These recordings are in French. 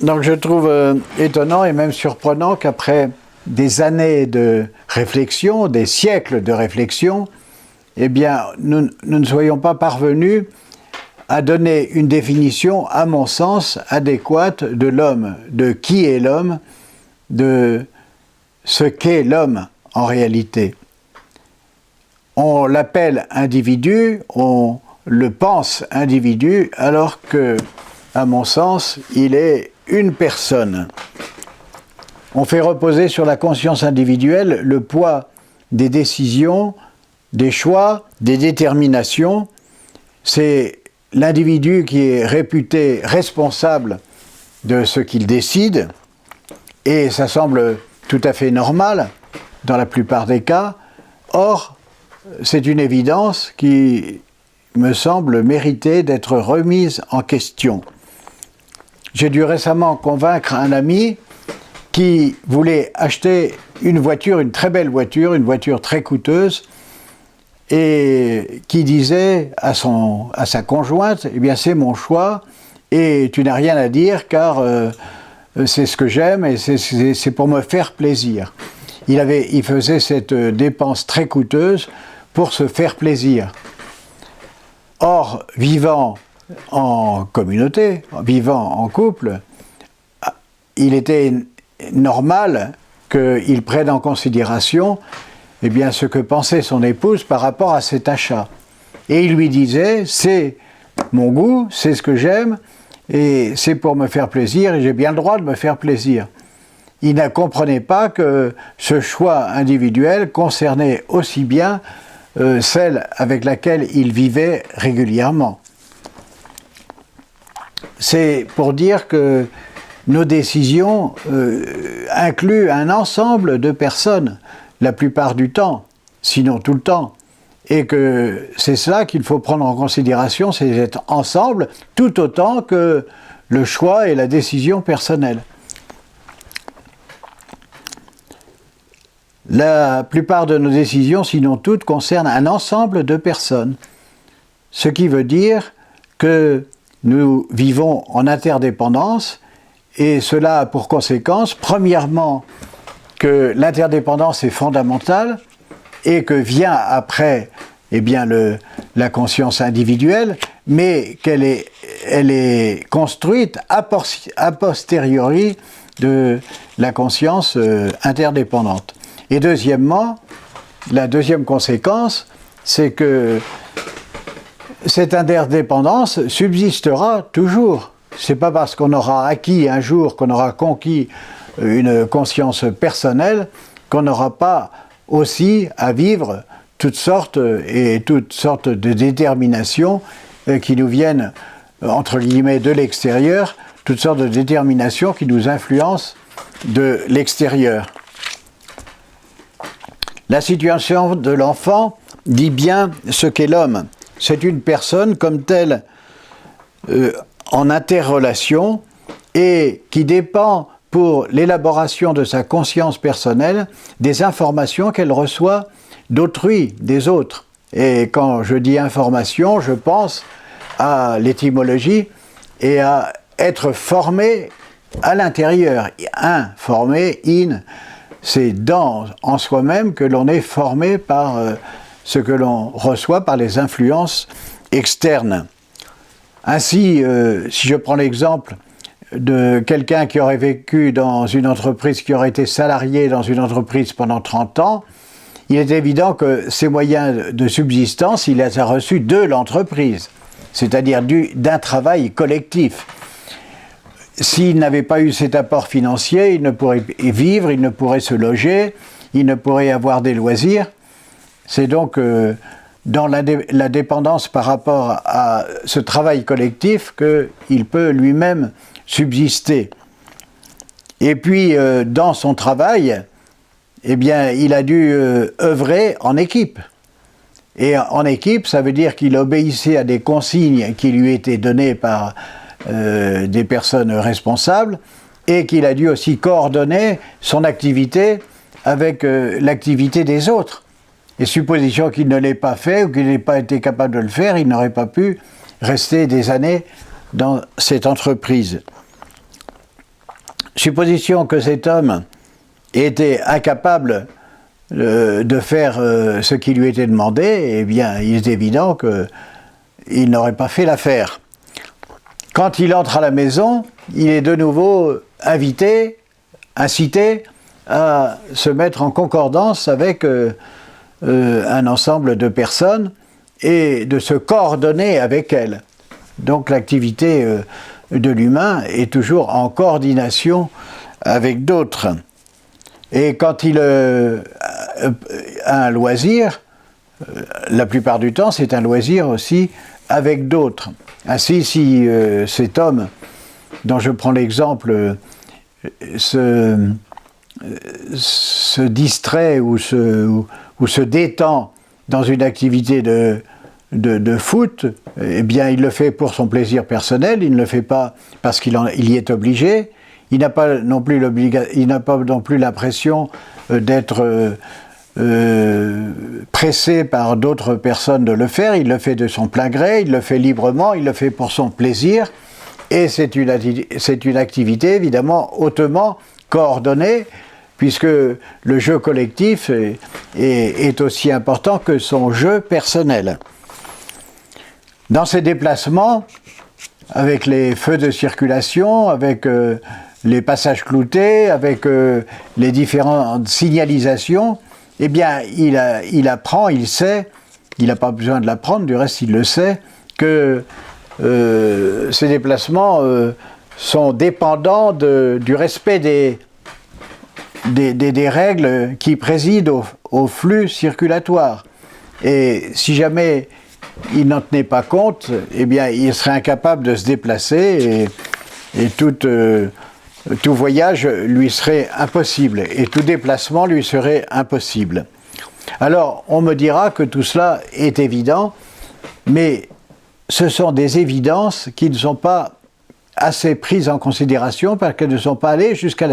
Donc je trouve étonnant et même surprenant qu'après des années de réflexion, des siècles de réflexion, eh bien, nous ne soyons pas parvenus à donner une définition, à mon sens, adéquate de l'homme, de qui est l'homme, de ce qu'est l'homme en réalité. On l'appelle individu, on le pense individu, alors que, à mon sens, il est une personne. On fait reposer sur la conscience individuelle le poids des décisions, des choix, des déterminations. C'est l'individu qui est réputé responsable de ce qu'il décide, et ça semble tout à fait normal dans la plupart des cas. Or, c'est une évidence qui me semble mériter d'être remise en question. J'ai dû récemment convaincre un ami qui voulait acheter une voiture, une très belle voiture, une voiture très coûteuse, et qui disait à sa conjointe, eh bien c'est mon choix, et tu n'as rien à dire car c'est ce que j'aime et c'est pour me faire plaisir. Il faisait cette dépense très coûteuse pour se faire plaisir. Or, vivant en communauté, vivant en couple, il était normal qu'il prenne en considération eh bien, ce que pensait son épouse par rapport à cet achat. Et il lui disait, c'est mon goût, c'est ce que j'aime, et c'est pour me faire plaisir, et j'ai bien le droit de me faire plaisir. Il ne comprenait pas que ce choix individuel concernait aussi bien celle avec laquelle il vivait régulièrement. C'est pour dire que nos décisions incluent un ensemble de personnes, la plupart du temps, sinon tout le temps, et que c'est cela qu'il faut prendre en considération, c'est cet ensemble, tout autant que le choix et la décision personnelle. La plupart de nos décisions, sinon toutes, concernent un ensemble de personnes, ce qui veut dire que nous vivons en interdépendance, et cela a pour conséquence, premièrement, que l'interdépendance est fondamentale et que vient après eh bien, la conscience individuelle, mais qu'elle est construite a posteriori de la conscience interdépendante. Et deuxièmement, la deuxième conséquence, c'est que cette interdépendance subsistera toujours. Ce n'est pas parce qu'on aura acquis un jour, qu'on aura conquis une conscience personnelle, qu'on n'aura pas aussi à vivre toutes sortes de déterminations qui nous viennent, entre guillemets, de l'extérieur, toutes sortes de déterminations qui nous influencent de l'extérieur. La situation de l'enfant dit bien ce qu'est l'homme. C'est une personne comme telle en interrelation et qui dépend pour l'élaboration de sa conscience personnelle des informations qu'elle reçoit d'autrui, des autres. Et quand je dis information, je pense à l'étymologie et à être formé à l'intérieur. Informé, c'est en soi-même que l'on est formé par ce que l'on reçoit par les influences externes. Ainsi, si je prends l'exemple de quelqu'un qui aurait vécu dans une entreprise, qui aurait été salarié dans une entreprise pendant 30 ans, il est évident que ses moyens de subsistance, il les a reçus de l'entreprise, c'est-à-dire d'un travail collectif. S'il n'avait pas eu cet apport financier, il ne pourrait vivre, il ne pourrait se loger, il ne pourrait avoir des loisirs. C'est donc dans la dépendance par rapport à ce travail collectif qu'il peut lui-même subsister. Et puis, dans son travail, eh bien, il a dû œuvrer en équipe. Et en équipe, ça veut dire qu'il obéissait à des consignes qui lui étaient données par des personnes responsables et qu'il a dû aussi coordonner son activité avec l'activité des autres. Et supposition qu'il ne l'ait pas fait ou qu'il n'ait pas été capable de le faire, il n'aurait pas pu rester des années dans cette entreprise. supposition que cet homme était incapable de faire ce qui lui était demandé, eh bien, il est évident qu'il n'aurait pas fait l'affaire. Quand il entre à la maison, il est de nouveau invité, incité à se mettre en concordance avec un ensemble de personnes et de se coordonner avec elles. Donc l'activité de l'humain est toujours en coordination avec d'autres. Et quand il a un loisir, la plupart du temps c'est un loisir aussi avec d'autres. Ainsi, si cet homme dont je prends l'exemple se distrait ou se détend dans une activité de foot, eh bien il le fait pour son plaisir personnel, il ne le fait pas parce qu'il y est obligé, il n'a pas non plus l'impression d'être pressé par d'autres personnes de le faire, il le fait de son plein gré, il le fait librement, il le fait pour son plaisir, et c'est une activité évidemment hautement coordonnée, puisque le jeu collectif est aussi important que son jeu personnel. Dans ces déplacements, avec les feux de circulation, avec les passages cloutés, avec les différentes signalisations, eh bien, il apprend, il sait, il n'a pas besoin de l'apprendre, du reste il le sait, que ces déplacements sont dépendants du respect des règles qui président au flux circulatoire. Et si jamais il n'en tenait pas compte, eh bien, il serait incapable de se déplacer et tout voyage lui serait impossible et tout déplacement lui serait impossible. Alors, on me dira que tout cela est évident, mais ce sont des évidences qui ne sont pas assez prises en considération parce qu'elles ne sont pas allées jusqu'à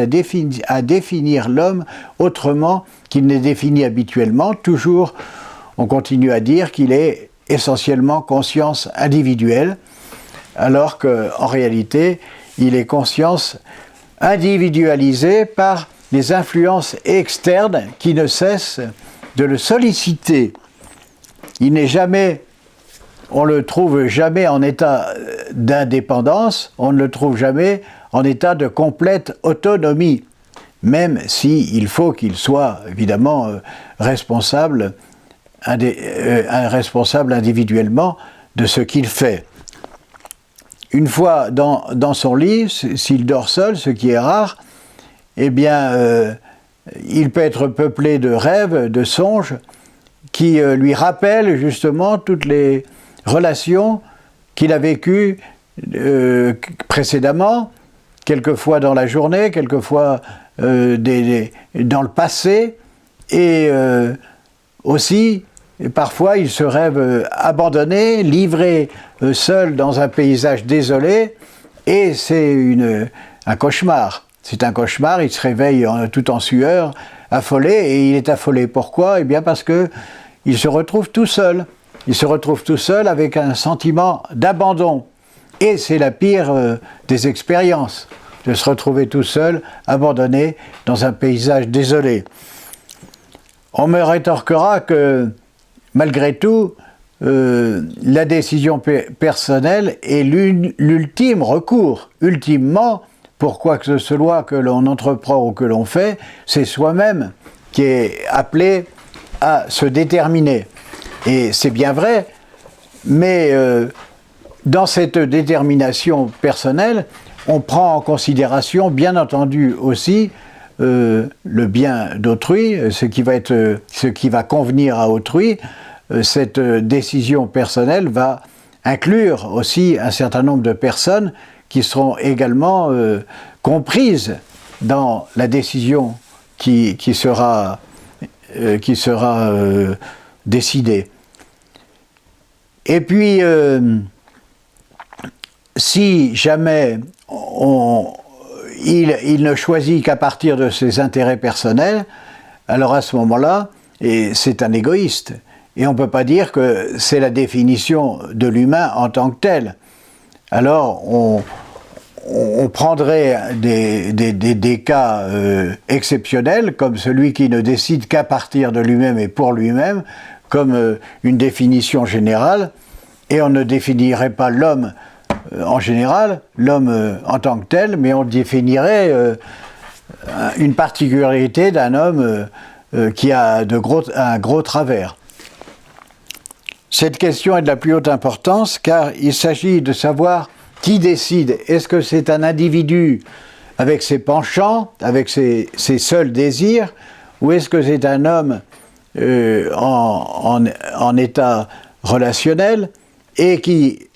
définir l'homme autrement qu'il n'est défini habituellement. Toujours, on continue à dire qu'il est essentiellement conscience individuelle, alors qu'en réalité, il est conscience individualisée par les influences externes qui ne cessent de le solliciter. Il n'est jamais, on ne le trouve jamais en état d'indépendance, on ne le trouve jamais en état de complète autonomie, même s'il faut qu'il soit évidemment responsable individuellement de ce qu'il fait. Une fois dans son lit, s'il dort seul, ce qui est rare, eh bien, il peut être peuplé de rêves, de songes, qui lui rappellent justement toutes les relations qu'il a vécues précédemment, quelquefois dans la journée, quelquefois dans le passé, et aussi, parfois, il se rêve abandonné, livré seul dans un paysage désolé, et c'est un cauchemar. C'est un cauchemar, il se réveille tout en sueur, affolé, et il est affolé. Pourquoi ? Eh bien parce qu'il se retrouve tout seul. Il se retrouve tout seul avec un sentiment d'abandon. Et c'est la pire des expériences, de se retrouver tout seul, abandonné, dans un paysage désolé. On me rétorquera que, malgré tout, la décision personnelle est l'ultime recours. Ultimement, pour quoi que ce soit que l'on entreprend ou que l'on fait, c'est soi-même qui est appelé à se déterminer. Et c'est bien vrai, mais dans cette détermination personnelle, on prend en considération, bien entendu aussi, le bien d'autrui, ce qui va convenir à autrui. Cette décision personnelle va inclure aussi un certain nombre de personnes qui seront également comprises dans la décision qui sera décidée. Et puis, si jamais il ne choisit qu'à partir de ses intérêts personnels, alors à ce moment-là, c'est un égoïste. Et on ne peut pas dire que c'est la définition de l'humain en tant que tel. Alors, on prendrait des cas exceptionnels, comme celui qui ne décide qu'à partir de lui-même et pour lui-même, comme une définition générale, et on ne définirait pas l'homme en général, l'homme en tant que tel, mais on définirait une particularité d'un homme qui a un gros travers. Cette question est de la plus haute importance car il s'agit de savoir qui décide. Est-ce que c'est un individu avec ses penchants, avec ses seuls désirs, ou est-ce que c'est un homme en état relationnel et qui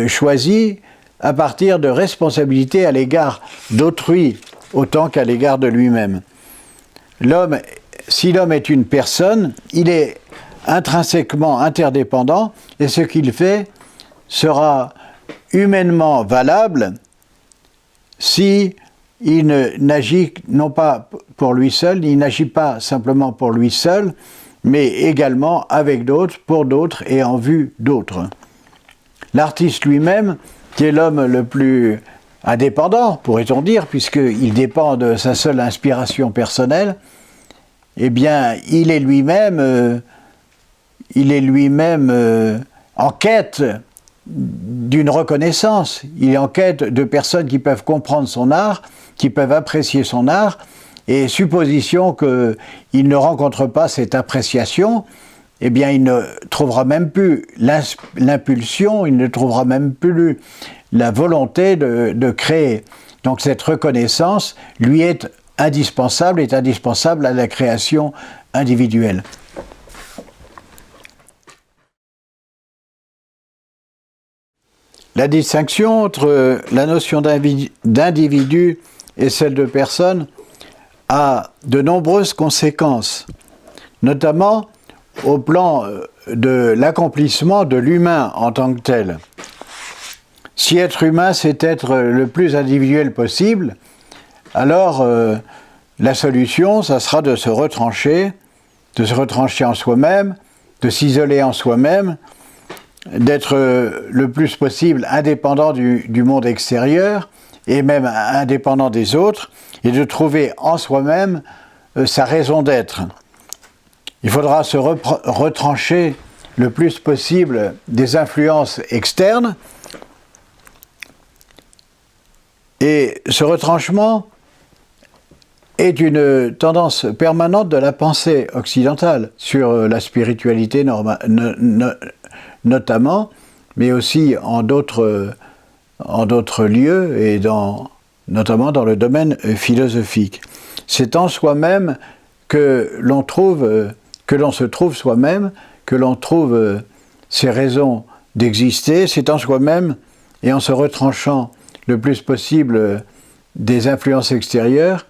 choisit à partir de responsabilités à l'égard d'autrui autant qu'à l'égard de lui-même. Si l'homme est une personne, il est intrinsèquement interdépendant et ce qu'il fait sera humainement valable si il n'agit non pas pour lui seul, il n'agit pas simplement pour lui seul, mais également avec d'autres, pour d'autres et en vue d'autres. L'artiste lui-même, qui est l'homme le plus indépendant, pourrait-on dire, puisqu'il dépend de sa seule inspiration personnelle, eh bien, il est lui-même en quête d'une reconnaissance. Il est en quête de personnes qui peuvent comprendre son art, qui peuvent apprécier son art, et supposition qu'il ne rencontre pas cette appréciation, eh bien, il ne trouvera même plus l'impulsion, il ne trouvera même plus la volonté de créer. Donc cette reconnaissance lui est indispensable à la création individuelle. La distinction entre la notion d'individu et celle de personne a de nombreuses conséquences, notamment au plan de l'accomplissement de l'humain en tant que tel. Si être humain, c'est être le plus individuel possible, alors la solution, ça sera de se retrancher en soi-même, de s'isoler en soi-même, d'être le plus possible indépendant du monde extérieur et même indépendant des autres, et de trouver en soi-même sa raison d'être. Il faudra se retrancher le plus possible des influences externes, et ce retranchement est une tendance permanente de la pensée occidentale sur la spiritualité notamment, mais aussi en d'autres lieux et notamment dans le domaine philosophique. C'est en soi-même que l'on se trouve soi-même, que l'on trouve ses raisons d'exister. C'est en soi-même et en se retranchant le plus possible des influences extérieures,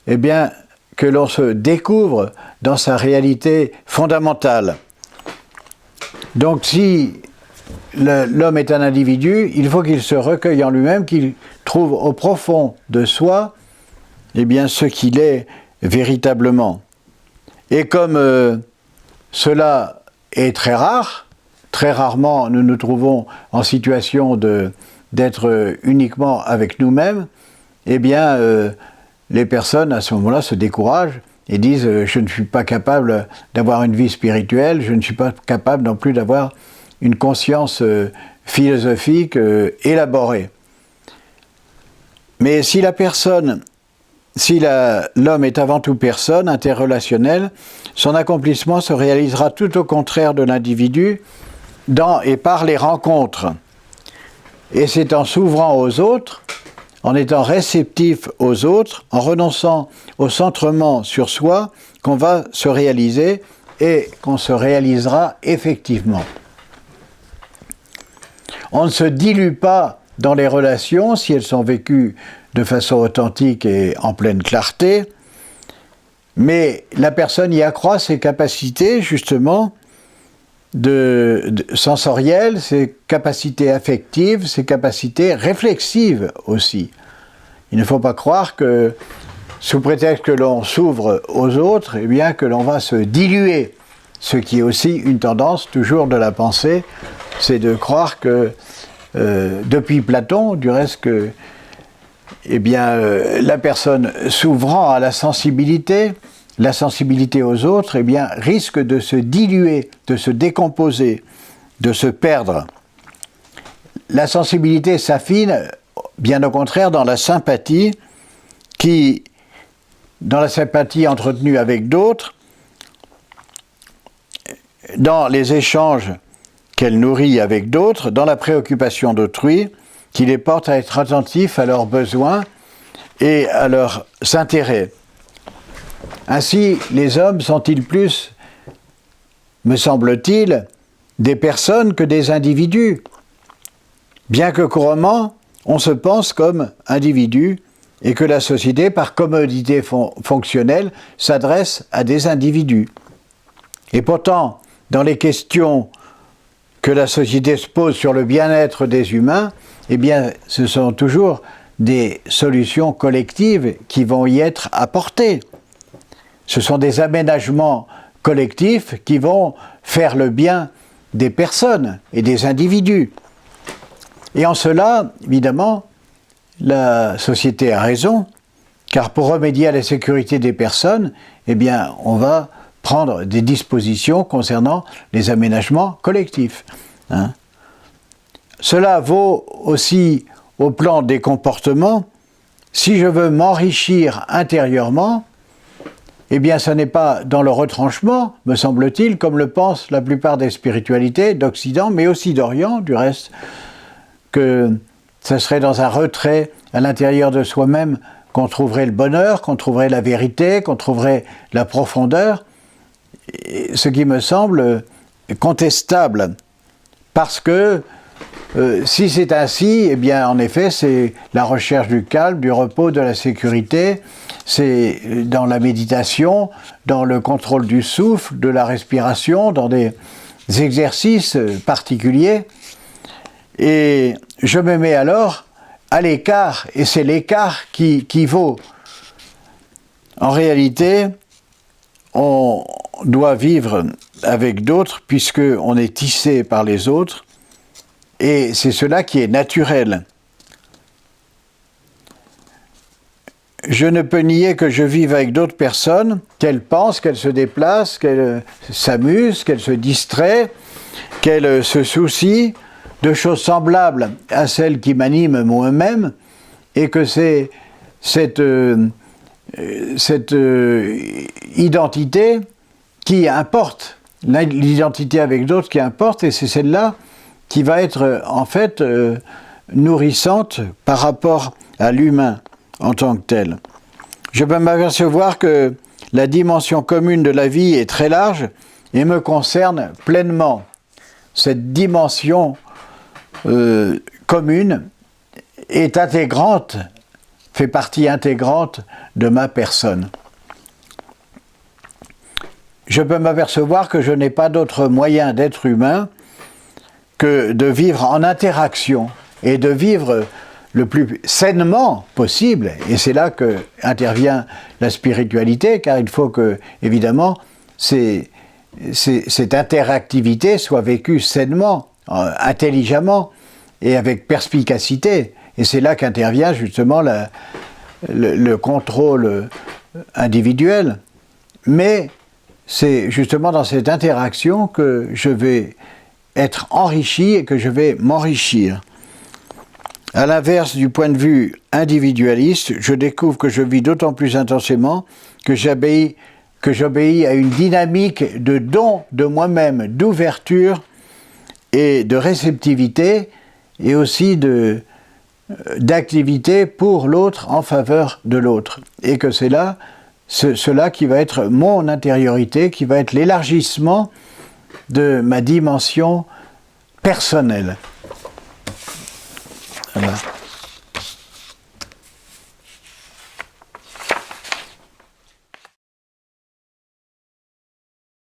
eh bien, que l'on se découvre dans sa réalité fondamentale. Donc si l'homme est un individu, il faut qu'il se recueille en lui-même, qu'il trouve au profond de soi eh bien, ce qu'il est véritablement. Et comme cela est très rare, très rarement nous nous trouvons en situation d'être uniquement avec nous-mêmes, eh bien les personnes à ce moment-là se découragent et disent « je ne suis pas capable d'avoir une vie spirituelle, je ne suis pas capable non plus d'avoir une conscience philosophique élaborée ». Mais si l'homme est avant tout personne, interrelationnel, son accomplissement se réalisera tout au contraire de l'individu dans et par les rencontres. Et c'est en s'ouvrant aux autres, en étant réceptif aux autres, en renonçant au centrement sur soi, qu'on va se réaliser et qu'on se réalisera effectivement. On ne se dilue pas dans les relations si elles sont vécues de façon authentique et en pleine clarté, mais la personne y accroît ses capacités justement sensorielles, ses capacités affectives, ses capacités réflexives aussi. Il ne faut pas croire que, sous prétexte que l'on s'ouvre aux autres, eh bien que l'on va se diluer. Ce qui est aussi une tendance toujours de la pensée, c'est de croire que, depuis Platon, du reste que eh bien, la personne s'ouvrant à la sensibilité aux autres, eh bien, risque de se diluer, de se décomposer, de se perdre. La sensibilité s'affine, bien au contraire, dans la sympathie entretenue avec d'autres, dans les échanges qu'elle nourrit avec d'autres, dans la préoccupation d'autrui, qui les porte à être attentifs à leurs besoins et à leurs intérêts. Ainsi, les hommes sont-ils plus, me semble-t-il, des personnes que des individus, bien que couramment, on se pense comme individu et que la société, par commodité fonctionnelle, s'adresse à des individus. Et pourtant, dans les questions que la société se pose sur le bien-être des humains, eh bien, ce sont toujours des solutions collectives qui vont y être apportées. Ce sont des aménagements collectifs qui vont faire le bien des personnes et des individus. Et en cela, évidemment, la société a raison, car pour remédier à la sécurité des personnes, eh bien, on va prendre des dispositions concernant les aménagements collectifs. Cela vaut aussi au plan des comportements. Si je veux m'enrichir intérieurement, eh bien, ce n'est pas dans le retranchement, me semble-t-il, comme le pensent la plupart des spiritualités d'Occident, mais aussi d'Orient, du reste, que ce serait dans un retrait à l'intérieur de soi-même qu'on trouverait le bonheur, qu'on trouverait la vérité, qu'on trouverait la profondeur, ce qui me semble contestable, parce que si c'est ainsi, eh bien, en effet, c'est la recherche du calme, du repos, de la sécurité, c'est dans la méditation, dans le contrôle du souffle, de la respiration, dans des exercices particuliers. Et je me mets alors à l'écart, et c'est l'écart qui vaut. En réalité, on doit vivre avec d'autres, puisqu'on est tissé par les autres, et c'est cela qui est naturel. Je ne peux nier que je vive avec d'autres personnes, qu'elles pensent, qu'elles se déplacent, qu'elles s'amusent, qu'elles se distraient, qu'elles se soucient de choses semblables à celles qui m'animent moi-même, et que c'est cette identité qui importe, l'identité avec d'autres qui importe, et c'est celle-là qui va être en fait nourrissante par rapport à l'humain en tant que tel. Je peux m'apercevoir que la dimension commune de la vie est très large et me concerne pleinement. Cette dimension commune est intégrante, fait partie intégrante de ma personne. Je peux m'apercevoir que je n'ai pas d'autre moyen d'être humain que de vivre en interaction et de vivre le plus sainement possible. Et c'est là que intervient la spiritualité, car il faut que, évidemment, cette interactivité soit vécue sainement, intelligemment et avec perspicacité. Et c'est là qu'intervient justement le contrôle individuel. Mais c'est justement dans cette interaction que je vais être enrichi et que je vais m'enrichir. À l'inverse du point de vue individualiste, je découvre que je vis d'autant plus intensément que j'obéis à une dynamique de don de moi-même, d'ouverture et de réceptivité, et aussi d'activité pour l'autre en faveur de l'autre. Et que c'est là, cela qui va être mon intériorité, qui va être l'élargissement de ma dimension personnelle. Voilà.